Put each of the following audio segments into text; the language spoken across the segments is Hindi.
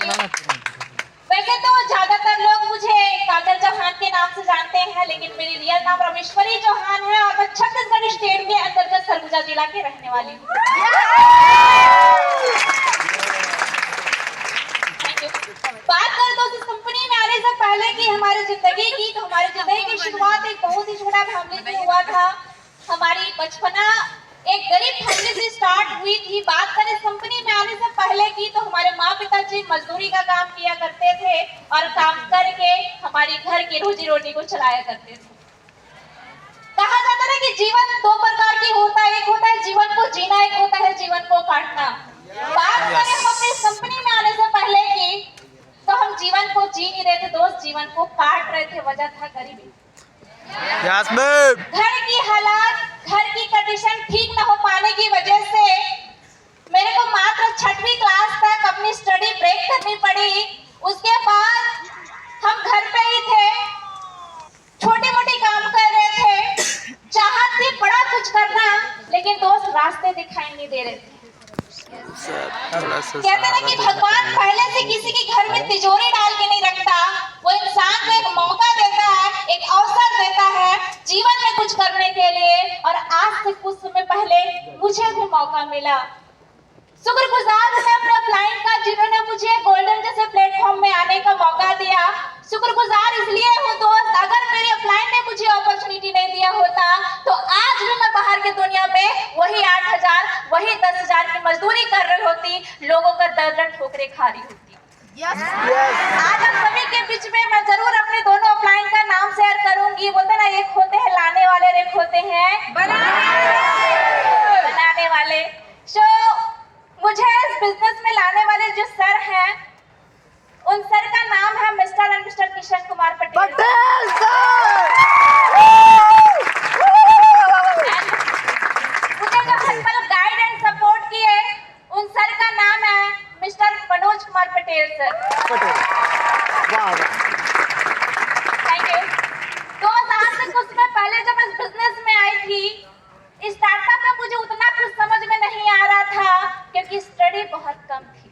वैसे तो ज्यादातर लोग मुझे काजल चौहान के नाम से जानते हैं, लेकिन मेरी रियल नाम रमेश्वरी चौहान है और मैं छत्तीसगढ़ स्टेट के अंतर्गत सरगुजा जिला के रहने वाली हूँ। बात करें तो इस कंपनी में आने से पहले की हमारी जिंदगी की, तो हमारी जिंदगी की शुरुआत एक बहुत ही छोटा फैमिली से हुआ था। हमारी बचपना एक गरीब फैमिली से स्टार्ट हुई थी। बात करें इस कंपनी में आने से पहले की, तो हमारे माँ पिताजी मजदूरी का काम किया करते थे और काम करके हमारी घर की रोजी रोटी को चलाया करते थे। कहा जाता है कि जीवन दो प्रकार की होता है, एक होता है जीवन को जीना, एक होता है जीवन को काटना। बात करें हम अपनी कंपनी में आने से पहले की, तो हम जीवन को जी नहीं रहे थे दोस्त, जीवन को काट रहे थे। वजह था गरीबी। घर की हालात, घर की कंडीशन ठीक न हो पाने की वजह से मेरे को मात्र 6वीं क्लास तक अपनी स्टडी ब्रेक करनी पड़ी। उसके बाद हम घर पे ही थे, छोटे मोटे काम कर रहे थे, चाहत थी बड़ा कुछ करना, लेकिन दोस्त रास्ते दिखाई नहीं दे रहे थे। कहते हैं कि भगवान पहले से किसी के घर में तिजोरी डाल के नहीं रखता, वो इंसान को एक मौका देता है, एक अवसर देता है जीवन में कुछ करने के लिए। और आज से कुछ समय पहले मुझे भी मौका मिला। शुक्रगुजार हूं मैं अपने क्लाइंट का, जिन्होंने मुझे गोल्डन जैसे प्लेटफॉर्म में आने का मौका दिया। शुक्रगुजार इसलिए हूं दोस्त, अगर मेरे क्लाइंट ने मुझे अपॉर्चुनिटी नहीं दिया होता तो आज भी मैं बाहर की दुनिया में वही 8,000 वही 10,000 की मजदूरी कर रही होती, लोगों का दर्द ठोकरे खा रही होती। आज हम सभी के बीच में मैं जरूर अपने दोनों क्लाइंट का नाम शेयर करूंगी। बोलते ना, एक होते हैं लाने वाले, एक होते हैं बनाने वाले। सो मुझे इस बिजनेस में लाने वाले जो सर हैं, उन सर का नाम है mister and mister Kishan Kumar Patel sir. मुझे जो हर पल गाइड एंड सपोर्ट किए, उन सर का नाम है mister Manoj Kumar Patel sir. Thank you. तो आज से कुछ समय पहले जब इस बिजनेस में आई थी, स्टार्टअप में मुझे उतना कुछ समझ में नहीं आ रहा था, क्योंकि स्टडी बहुत कम थी।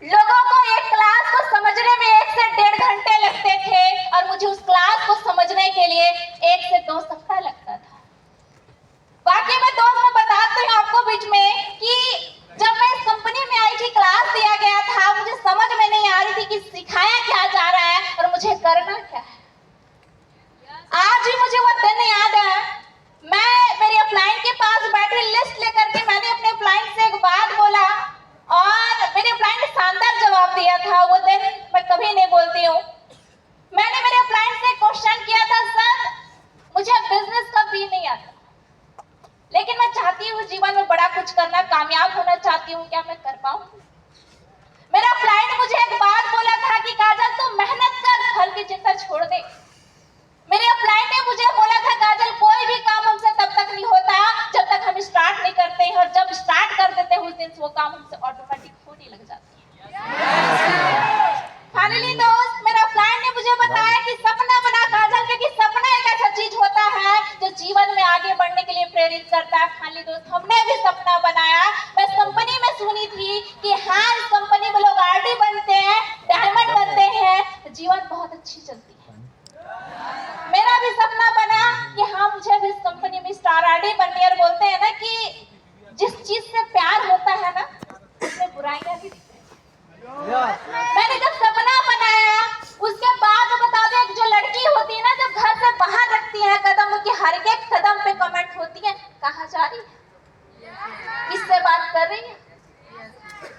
लोगों को एक क्लास को समझने में 1 से 1.5 घंटे लगते थे और मुझे उस क्लास को समझने के लिए 1 से 2 सप्ताह लगता था। बाकी मैं दोस्त मैं बताती हूँ आपको बीच में कि जब मैं इस कंपनी में आई थी, क्लास दिया गया था, मुझे समझ में नहीं आ रही थी कि सिखाया क्या जा रहा है और मुझे करना क्या है। आज भी मुझे वो दिन याद है। मैं मेरे क्लाइंट के पास बैठी लिस्ट लेकर के मैंने अपने क्लाइंट से एक बात बोला और मेरे क्लाइंट ने शानदार जवाब दिया था। वो दिन मैं कभी नहीं बोलती हूँ। मैंने मेरे क्लाइंट से क्वेश्चन किया था, सर मुझे बिजनेस कभी नहीं आता, लेकिन मैं चाहती हूँ जीवन में बड़ा कुछ करना, कामयाब होना चाहती हूँ, क्या मैं कर पाऊँ? मेरा क्लाइंट मुझे एक बात बोला था कि काजल तू मेहनत कर, फल की चिंता छोड़ दे। मेरे क्लाइंट ने मुझे बोला था, काजल कोई भी काम हमसे तब तक नहीं होता जब तक हम स्टार्ट नहीं करते हैं, और जब स्टार्ट कर देते हैं उस दिन वो काम हमसे ऑटोमेटिक होने लग जाती है। फाइनली दोस्त, मेरा क्लाइंट ने मुझे बताया कि सपना बना काजल, क्योंकि सपना एक ऐसा चीज होता है जो जीवन में आगे बढ़ने के लिए प्रेरित करता है। फाइनली दोस्त, हमने भी सपना बनाया। मैं कंपनी में सुनी थी कि हाँ इस कंपनी में लोग आरडी बनते हैं, डायमंड बनते हैं, जीवन बहुत अच्छी चलती है। मेरा भी सपना बना कि हाँ मुझे भी इस कंपनी में स्टार आरडी बननी है। और बोलते हैं ना कि जिस चीज से प्यार होता है ना, उसमें बुराइयां भी दिखती हैं। मैंने जब सपना बनाया, उसके बाद बता दो, जो लड़की होती है ना, जब घर से बाहर रखती है कदम, की हर एक कदम पे कमेंट होती है, कहाँ जा रही है, किससे बात कर रही है,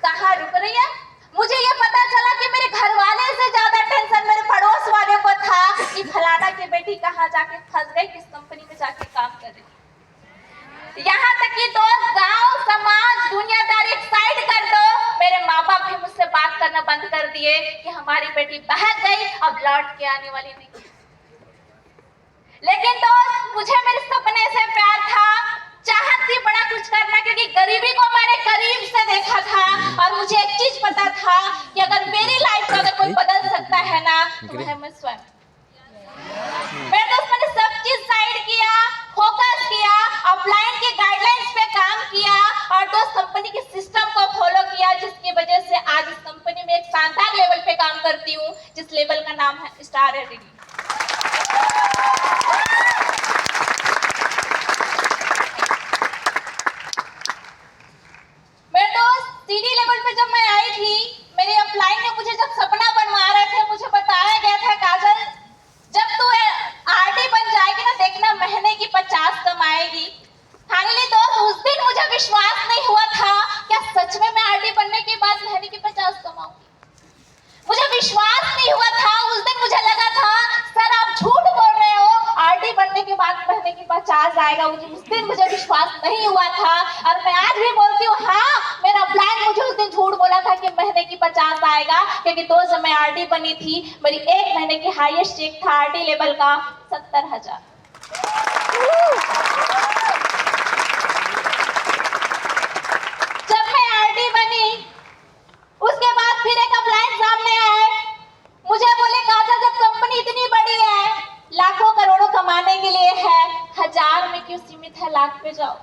कहाँ रुक रही है। मुझे ये पता चला कि मेरे घर वाले से ज्यादा टेंशन मेरे पड़ोस वाले को था कि फलाना की बेटी कहाँ जाके फंस गई, किस कंपनी में जाके काम कर रही। यहाँ तक कि दोस्त, गांव, समाज, दुनियादारी एक साइड कर दो, मेरे माँ बाप भी मुझसे बात करना बंद कर दिए कि हमारी बेटी बहक गई, अब लौट के आने वाली नहीं। लेकिन दोस्त, मुझे मेरे सपने से प्यार था, चाहत थी बड़ा कुछ करना, क्योंकि गरीबी को मैंने करीब से देखा था और मुझे एक चीज पता था कि अगर मेरी लाइफ को अगर कोई बदल सकता है ना, तो वह मैं स्वयं। मेरे दोस्त, मैंने सब चीज साइड किया, फोकस किया, अपलाइन की गाइडलाइंस पे काम किया और दोस्त कंपनी के सिस्टम को फॉलो किया, जिसकी वजह से आज इस कंपनी में जिस लेबल का नाम है स्टार एलईडी। मेरे दोस्त सीडी लेवल पे जब मैं आई थी, मेरे अपलाइन ने मुझे जब सपना बनवा रहे थे, मुझे बताया गया था काजल जब तू आरडी बन जाएगी ना, देखना महीने की 50 कमाएगी। फाइनली दोस्त उस दिन मुझे विश्वास नहीं हुआ था क्या सच में मैं आरडी बनने के बाद महीने की 50 कमाऊंगी। मुझे विश्वास नहीं हुआ था। उस दिन मुझे लगा था सर आप झूठ बोल रहे हो, आरडी बनने के बाद महीने की 50 आएगा। उस दिन मुझे विश्वास नहीं हुआ था और मैं आज भी बोलती हूँ हाँ, मेरा प्लान मुझे उस दिन झूठ बोला था कि महीने की 50 आएगा, क्योंकि दोस्त जब मैं आरडी बनी थी, मेरी एक महीने की हाईएस्ट चेक था आरडी लेवल का 70,000। जब मैं आरडी बनी उसके बाद फिर एक अपलाइन सामने आए, मुझे बोले काजल जब कंपनी इतनी बड़ी है, लाखों करोड़ों कमाने के लिए है, 1000 में क्यों सीमित है, लाख पे जाओ।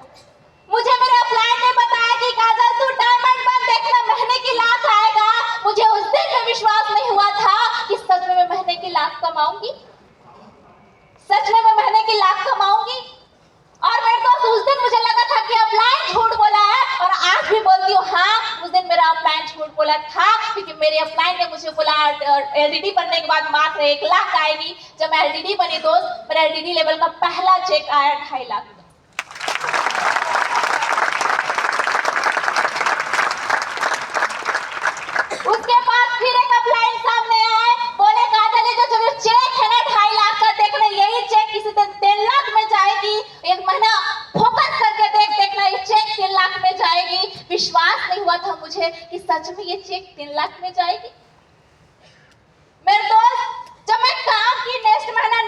मुझे मेरे अपलाइन ने बताया कि काजल तू डायमंड बन, देखना महीने की लाख आएगा। मुझे उस दिन में विश्वास नहीं हुआ था कि सच में मैं महीने की लाख कमाऊंगी, सच में मैं महीने की लाख कमाऊंगी। और मेरे दोस्त उस दिन मुझे लगा था कि अपलाइन झूठ बोला है, और आज भी बोलती हूँ हाँ, उस दिन मेरा अपलाइन झूठ बोला था, क्योंकि मेरे अपलाइन ने मुझे बोला एलडीडी बनने के बाद मात्र 1 लाख आएगी। जब मैं एलडीडी बनी दोस्त, मेरा एलडीडी लेवल का पहला चेक आया 2.5 लाख। उसके बाद फिर एक अपलाइन सामने आए, बोले काजल जो चेक है ना 2.5 लाख का, देखना यही चेक किसी दिन 3 लाख में जाएगी। एक महीना फोकस करके देखना ये चेक 3 लाख में जाएगी। विश्वास नहीं हुआ था मुझे कि सच में ये चेक 3 लाख में जाएगी। मेरे दोस्त जब मैं काम की नेक्स्ट महीना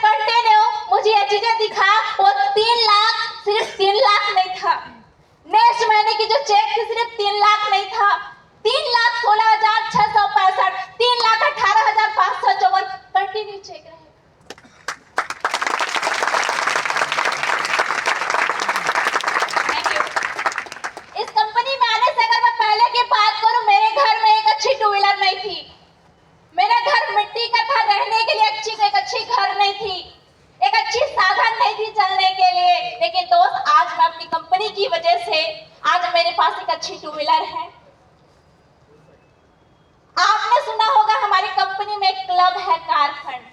कंटिन्यू मुझे ये चीजें दिखा, वो 3 लाख सिर्फ 3 लाख नहीं था। नेक्स्ट महीने की जो चेक थी सिर्फ 3 लाख नहीं था, 3,16,665, 3,18,554 कंटिन्यू चेक रहे। Thank you. इस कंपनी में आने से अगर मैं पहले की बात करूं, मेरे घर में एक अच्छी 2 व्हीलर नहीं थी। मेरा घर मिट्टी का था, रहने के लिए एक अच्छी घर नहीं थी, एक अच्छी साधन नहीं थी चलने के लिए। लेकिन दोस्त आज मैं अपनी कंपनी की वजह से आज मेरे पास एक अच्छी 2 व्हीलर है। आपने सुना होगा हमारी कंपनी में एक क्लब है कार फंड।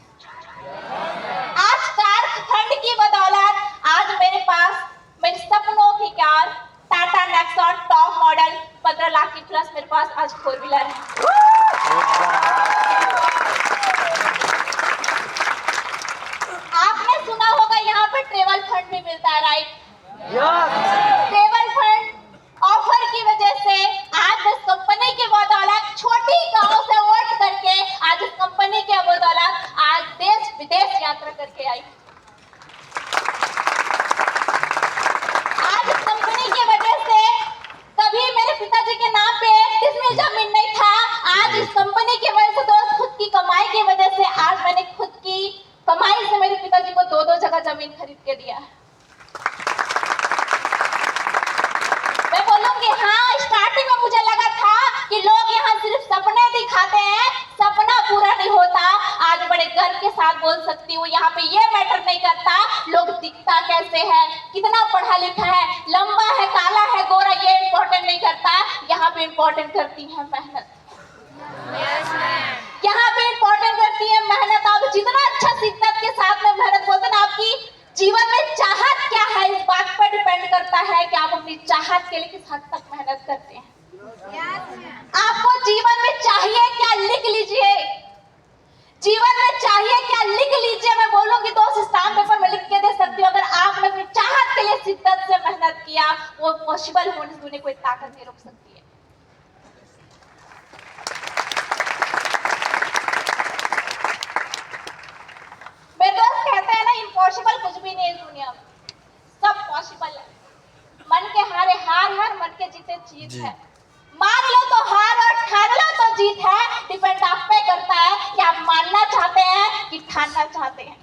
आज कार फंड की बदौलत आज मेरे पास मेरे सपनों की car Tata Nexon top model 15 lakh की प्लस मेरे पास आज 4 व्हीलर है। आपने सुना होगा यहाँ पे ट्रेवल फंड भी मिलता है, राइट? ट्रेवल फंड ऑफर की वजह से आज इस कंपनी की बदौलत छोटी गांव से वोट करके आज इस कंपनी के बदौलत आज देश विदेश यात्रा करके आई। आज इस कंपनी की वजह से कभी मेरे पिताजी के नाम पे 30 जमीन नहीं था। आज इस कंपनी की वजह से दोस्त खुद की कमाई की वजह से आज मैंने खुद की कमाई से मेरे पिताजी को 2 जगह जमीन खरीद के दिया है। मैं बोलूंगी हाँ, स्टार्टिंग में मुझे लगा था कि लोग यहाँ सिर्फ सपने दिखाते हैं, सपना पूरा नहीं होता। आज बड़े गर्व के साथ बोल सकती हूँ, यहाँ पे ये मैटर नहीं करता लोग दिखता कैसे है, कितना पढ़ा लिखा है, लंबा है, काला है, गोरा, ये इम्पोर्टेंट नहीं करता। यहाँ पे इम्पोर्टेंट करती है मेहनत। यहाँ पे इम्पोर्टेंट करती है मेहनत। आप जितना अच्छा शिद्दत के साथ में मेहनत बोलते हैं, आपकी जीवन में चाहत क्या है इस बात पर डिपेंड करता है कि आप अपनी चाहत के लिए किस हद तक मेहनत करते हैं। आपको जीवन में चाहिए क्या, लिख लीजिए। जीवन में चाहिए क्या, लिख लीजिए। मैं बोलूंगी दोस्त स्टाम्प पेपर में लिख के दे सकती हूँ, अगर आपने अपनी चाहत के लिए शिद्दत से मेहनत किया, वो पॉसिबल होने से उन्हें कोई ताकत नहीं रोक सकती है। मेरे दोस्त कहते हैं ना, इम्पॉसिबल कुछ भी नहीं है दुनिया में, सब पॉसिबल है। मन के हारे हार है, मन के जीते जीत है। मान लो तो हार और ठान लो तो जीत है। डिपेंड आप पे करता है कि आप मानना चाहते हैं कि ठानना चाहते हैं।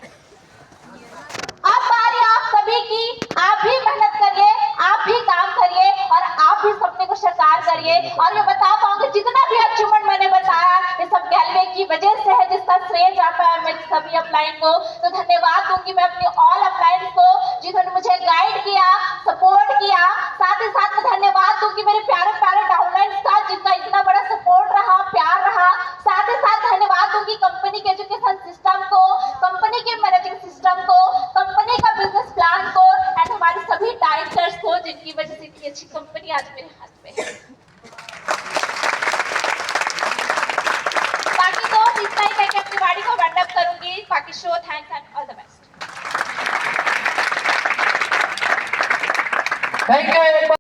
अब बारी आप सभी की, आप भी मेहनत करिए, आप भी काम करिए और आप भी सपने को साकार करिए। और मैं बता पाऊंगी जितना भी अचीवमेंट मैंने बताया, ये सब गैलवे की वजह से है, जिसका श्रेय जाता है मेरी सभी अपलाइन को। तो धन्यवाद दूंगी मैं अपनी ऑल अपलाइन को, जिन्होंने मुझे गाइड किया, सपोर्ट किया। साथ ही साथ में धन्यवाद दूंगी मेरे प्यारे प्यारे डाउनलाइंस का, जिनका इतना बड़ा सपोर्ट रहा, प्यार रहा। साथ ही साथ धन्यवाद दूंगी कंपनी के एजुकेशन सिस्टम को, कंपनी के मैनेजिंग सिस्टम को, कंपनी का बिजनेस प्लान को, एंड हमारे सभी डायरेक्टर्स को, जिनकी वजह से इतनी अच्छी कंपनी आज मेरे हाथ में है। बाकी तो इतना ही कह के अपनी वाणी को वाइंड अप करूंगी। बाकी show thanks and all the best. Thank you.